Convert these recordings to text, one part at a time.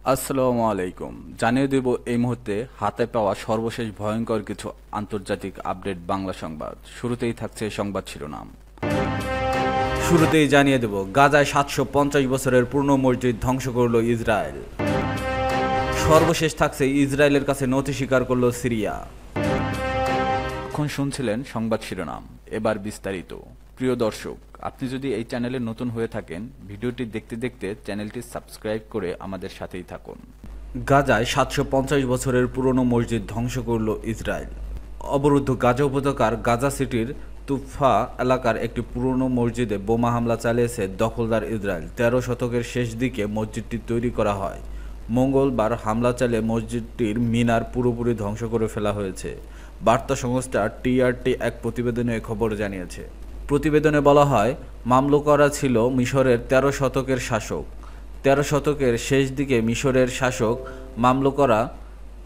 আসসালামু আলাইকুম। জানিয়ে দেব এই মুহূর্তে হাতে পাওয়া সর্বশেষ ভয়ঙ্কর কিছু আন্তর্জাতিক আপডেট বাংলা সংবাদ। শুরুতেই থাকছে সংবাদ শিরোনাম। শুরুতেই জানিয়ে দেব গাজায় ৭৫০ বছরের পূর্ণ মসজিদ ধ্বংস করল ইসরায়েল। সর্বশেষ থাকছে ইসরায়েলের কাছে নথি স্বীকার করল সিরিয়া। এখন শুনছিলেন সংবাদ শিরোনাম, এবার বিস্তারিত। প্রিয় দর্শক, আপনি যদি এই চ্যানেলে নতুন হয়ে থাকেন, ভিডিওটি দেখতে দেখতে চ্যানেলটি সাবস্ক্রাইব করে আমাদের সাথেই থাকুন। গাজায় ৭৫০ বছরের পুরনো মসজিদ ধ্বংস করল ইসরায়েল। অবরুদ্ধ গাজা উপত্যকার গাজা সিটির তুফা এলাকার একটি পুরনো মসজিদে বোমা হামলা চালিয়েছে দখলদার ইসরায়েল। ১৩ শতকের শেষ দিকে মসজিদটি তৈরি করা হয়। মঙ্গলবার হামলা চালিয়ে মসজিদটির মিনার পুরোপুরি ধ্বংস করে ফেলা হয়েছে। বার্তা সংস্থা টিআরটি এক প্রতিবেদনে এ খবর জানিয়েছে। প্রতিবেদনে বলা হয়, মামলুকরা ছিল মিশরের ১৩ শতকের শাসক। ১৩ শতকের শেষ দিকে মিশরের শাসক মামলুকরা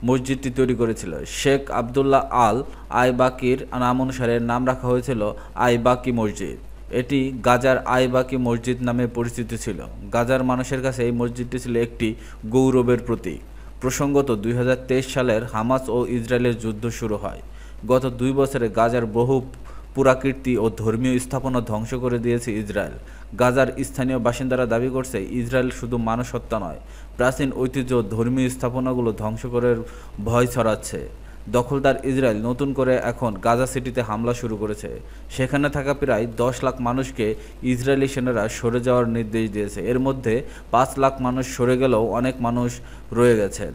মসজিদটি তৈরি করেছিল। শেখ আবদুল্লাহ আল আইবাকির নাম অনুসারে নাম রাখা হয়েছিল আইবাকি মসজিদ। এটি গাজার আইবাকি মসজিদ নামে পরিচিত ছিল। গাজার মানুষের কাছে এই মসজিদটি ছিল একটি গৌরবের প্রতীক। প্রসঙ্গত ২০২৩ সালের হামাস ও ইসরায়েলের যুদ্ধ শুরু হয়। গত ২ বছরে গাজার বহু পুরাকীর্তি ও ধর্মীয় স্থাপনা ধ্বংস করে দিয়েছে ইসরায়েল। গাজার স্থানীয় বাসিন্দারা দাবি করছে, ইসরায়েল শুধু মানুষ হত্যা নয়, প্রাচীন ঐতিহ্য ও ধর্মীয় স্থাপনাগুলো ধ্বংস করে ভয় ছড়াচ্ছে। দখলদার ইসরায়েল নতুন করে এখন গাজা সিটিতে হামলা শুরু করেছে। সেখানে থাকা প্রায় ১০ লাখ মানুষকে ইসরায়েলি সেনারা সরে যাওয়ার নির্দেশ দিয়েছে। এর মধ্যে ৫ লাখ মানুষ সরে গেলেও অনেক মানুষ রয়ে গেছেন।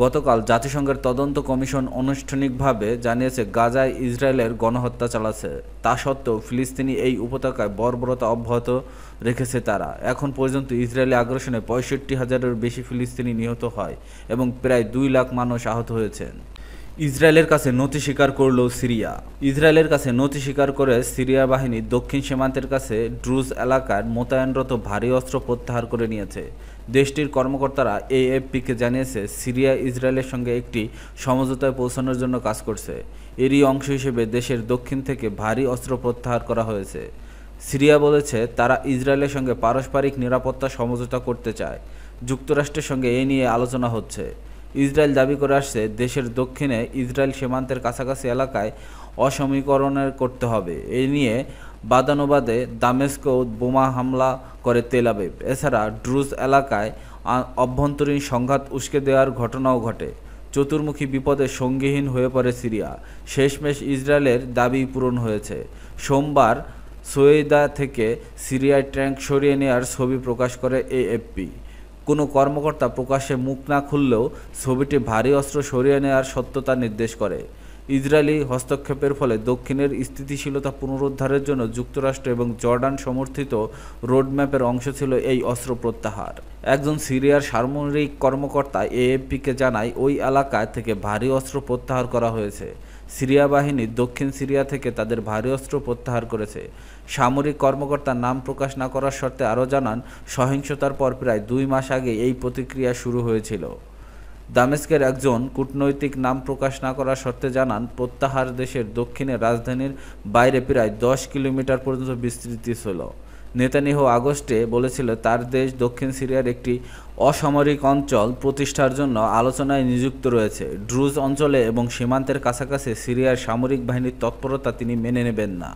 গতকাল জাতিসংঘের তদন্ত কমিশন আনুষ্ঠানিকভাবে জানিয়েছে, গাজায় ইসরায়েলের গণহত্যা চালাচ্ছে। তা সত্ত্বেও ফিলিস্তিনি এই উপত্যকায় বর্বরতা অব্যাহত রেখেছে তারা। এখন পর্যন্ত ইসরায়েলি আগ্রাসনে ৬৫,০০০-এর বেশি ফিলিস্তিনি নিহত হয় এবং প্রায় ২ লাখ মানুষ আহত হয়েছেন। ইসরায়েলের কাছে নথি স্বীকার করল সিরিয়া। ইসরায়েলের কাছে নথি স্বীকার করে সিরিয়া বাহিনী দক্ষিণ সীমান্তের কাছে ড্রুজ এলাকার মোতায়েনরত ভারী অস্ত্র প্রত্যাহার করে নিয়েছে। দেশটির কর্মকর্তারা এএফপিকে জানিয়েছে, সিরিয়া ইসরায়েলের সঙ্গে একটি সমঝোতায় পৌঁছানোর জন্য কাজ করছে। এরই অংশ হিসেবে দেশের দক্ষিণ থেকে ভারী অস্ত্র প্রত্যাহার করা হয়েছে। সিরিয়া বলেছে, তারা ইসরায়েলের সঙ্গে পারস্পরিক নিরাপত্তা সমঝোতা করতে চায়। যুক্তরাষ্ট্রের সঙ্গে এ নিয়ে আলোচনা হচ্ছে। ইসরায়েল দাবি করে আসছে, দেশের দক্ষিণে ইসরায়েল সীমান্তের কাছাকাছি এলাকায় অসমীকরণ করতে হবে। এ নিয়ে বাদানুবাদে দামেস্কেও বোমা হামলা করে তেল আবিব। এছাড়া ড্রুজ এলাকায় অভ্যন্তরীণ সংঘাত উস্কে দেওয়ার ঘটনাও ঘটে। চতুর্মুখী বিপদে সঙ্গীহীন হয়ে পড়ে সিরিয়া। শেষমেশ ইসরায়েলের দাবি পূরণ হয়েছে। সোমবার সোয়েদা থেকে সিরিয়ায় ট্যাঙ্ক সরিয়ে নেওয়ার ছবি প্রকাশ করে এএফপি। কোনো কর্মকর্তা প্রকাশ্যে মুখ না খুললেও ছবিটি ভারী অস্ত্র সরিয়ে নেওয়ার সত্যতা নির্দেশ করে। ইসরায়েলি হস্তক্ষেপের ফলে দক্ষিণের স্থিতিশীলতা পুনরুদ্ধারের জন্য যুক্তরাষ্ট্র এবং জর্ডান সমর্থিত রোডম্যাপের অংশ ছিল এই অস্ত্র প্রত্যাহার। একজন সিরিয়ার সামরিক কর্মকর্তা এএফপিকে জানায়, ওই এলাকা থেকে ভারী অস্ত্র প্রত্যাহার করা হয়েছে। সিরিয়া বাহিনী দক্ষিণ সিরিয়া থেকে তাদের ভারী অস্ত্র প্রত্যাহার করেছে। সামরিক কর্মকর্তা নাম প্রকাশ না করার শর্তে আরও জানান, সহিংসতার পর প্রায় ২ মাস আগে এই প্রতিক্রিয়া শুরু হয়েছিল। দামেস্কের একজন কূটনৈতিক নাম প্রকাশ না করার শর্তে জানান, প্রত্যাহার দেশের দক্ষিণে রাজধানীর বাইরে প্রায় ১০ কিলোমিটার পর্যন্ত বিস্তৃতি ছিল। নেতানিয়াহু আগস্টে বলেছিল, তার দেশ দক্ষিণ সিরিয়ার একটি অসামরিক অঞ্চল প্রতিষ্ঠার জন্য আলোচনায় নিযুক্ত রয়েছে। ড্রুজ অঞ্চলে এবং সীমান্তের কাছাকাছি সিরিয়ার সামরিক বাহিনীর তৎপরতা তিনি মেনে নেবেন না।